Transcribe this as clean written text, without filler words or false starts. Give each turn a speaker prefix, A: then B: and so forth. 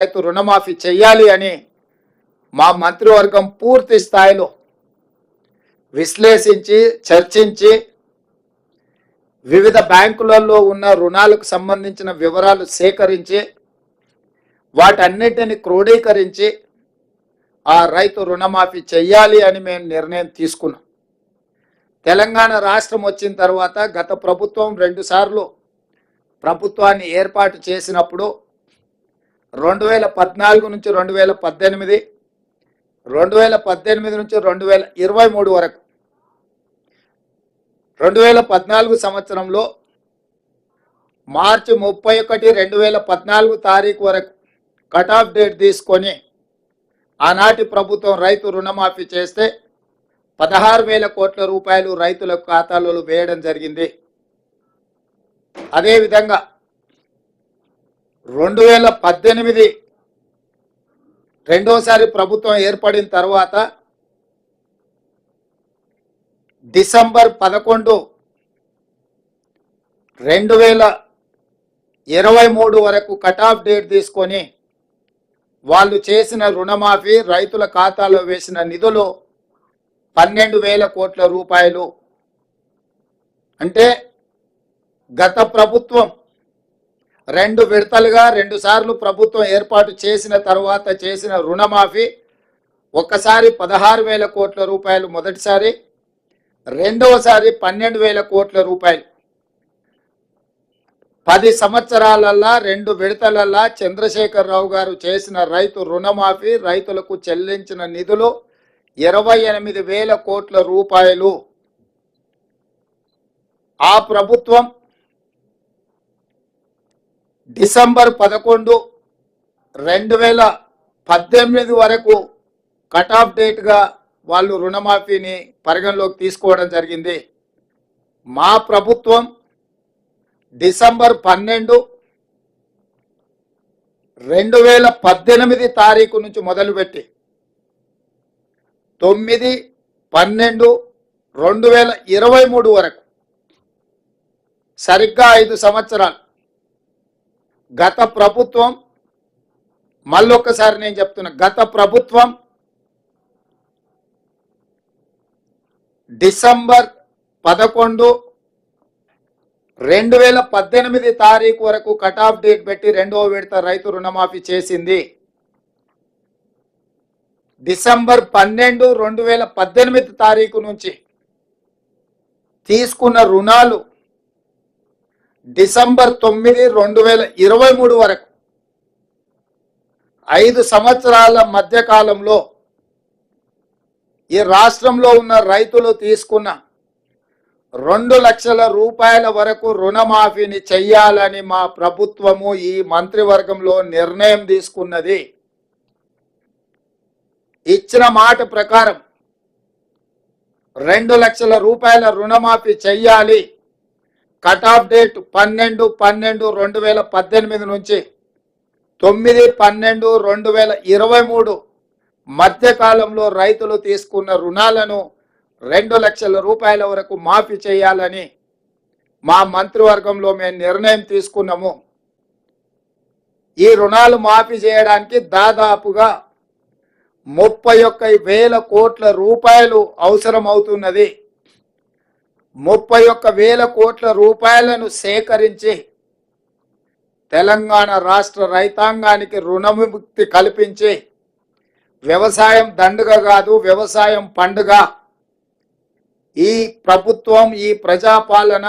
A: రైతు రుణమాఫీ చేయాలి అని మా మంత్రివర్గం పూర్తి స్థాయిలో విశ్లేషించి చర్చించి వివిధ బ్యాంకులలో ఉన్న రుణాలకు సంబంధించిన వివరాలు సేకరించి వాటన్నిటిని క్రోడీకరించి ఆ రైతు రుణమాఫీ చేయాలి అని మేము నిర్ణయం తీసుకున్నాం. తెలంగాణ రాష్ట్రం వచ్చిన తర్వాత గత ప్రభుత్వం 2 సార్లు ప్రభుత్వాన్ని ఏర్పాటు చేసినప్పుడు 2014 నుంచి 2018, 2018 నుంచి 2023 వరకు 2014 సంవత్సరంలో మార్చి 31, 2014 తారీఖు వరకు కట్ ఆఫ్ డేట్ తీసుకొని ఆనాటి ప్రభుత్వం రైతు రుణమాఫీ చేస్తే 16,000 కోట్ల రూపాయలు రైతుల ఖాతాలలో వేయడం జరిగింది. అదేవిధంగా 2018 రెండోసారి ప్రభుత్వం ఏర్పడిన తర్వాత డిసెంబర్ 11, 2023 వరకు కట్ ఆఫ్ డేట్ తీసుకొని వాళ్ళు చేసిన రుణమాఫీ రైతుల ఖాతాలో వేసిన నిధులు 12,000 కోట్ల రూపాయలు. అంటే గత ప్రభుత్వం 2 విడతలుగా 2 సార్లు ప్రభుత్వం ఏర్పాటు చేసిన తర్వాత చేసిన రుణమాఫీ ఒక్కసారి 16,000 కోట్ల రూపాయలు మొదటిసారి, రెండవసారి 12,000 కోట్ల రూపాయలు. 10 సంవత్సరాలల్లా 2 విడతలల్లా చంద్రశేఖరరావు గారు చేసిన రైతు రుణమాఫీ రైతులకు చెల్లించిన నిధులు 28,000 కోట్ల రూపాయలు. ఆ ప్రభుత్వం డిసెంబర్ 11, 2018 వరకు కట్ ఆఫ్ డేట్గా వాళ్ళు రుణమాఫీని పరిగణలోకి తీసుకోవడం జరిగింది. మా ప్రభుత్వం డిసెంబర్ 12, 2018 తారీఖు నుంచి మొదలుపెట్టి 9, 12, 2023 వరకు సరిగ్గా 5 సంవత్సరాలు గత ప్రభుత్వం, మళ్ళొక్కసారి నేను చెప్తున్నా, గత ప్రభుత్వం డిసెంబర్ 11, 2018 తారీఖు వరకు కట్ ఆఫ్ డేట్ పెట్టి 2వ విడత రైతు రుణమాఫీ చేసింది. డిసెంబర్ 12, 2018 తారీఖు నుంచి తీసుకున్న రుణాలు డిసెంబర్ 9, 2023 వరకు 5 సంవత్సరాల మధ్యకాలంలో ఈ రాష్ట్రంలో ఉన్న రైతులు తీసుకున్న 2 లక్షల రూపాయల వరకు రుణమాఫీని చెయ్యాలని మా ప్రభుత్వము ఈ మంత్రివర్గంలో నిర్ణయం తీసుకున్నది. ఇచ్చిన మాట ప్రకారం 2 లక్షల రూపాయల రుణమాఫీ చెయ్యాలి. కట్ ఆఫ్ డేట్ 12, 12, 2018 నుంచి 9, 12, 2023 మధ్యకాలంలో రైతులు తీసుకున్న రుణాలను 2 లక్షల రూపాయల వరకు మాఫీ చేయాలని మా మంత్రివర్గంలో మేము నిర్ణయం తీసుకున్నాము. ఈ రుణాలు మాఫీ చేయడానికి దాదాపుగా 31,000 కోట్ల రూపాయలు అవసరం అవుతున్నది. 31,000 కోట్ల రూపాయలను సేకరించి తెలంగాణ రాష్ట్ర రైతాంగానికి రుణముక్తి కల్పించి వ్యవసాయం దండుగ కాదు, వ్యవసాయం పండుగ. ఈ ప్రభుత్వం, ఈ ప్రజాపాలన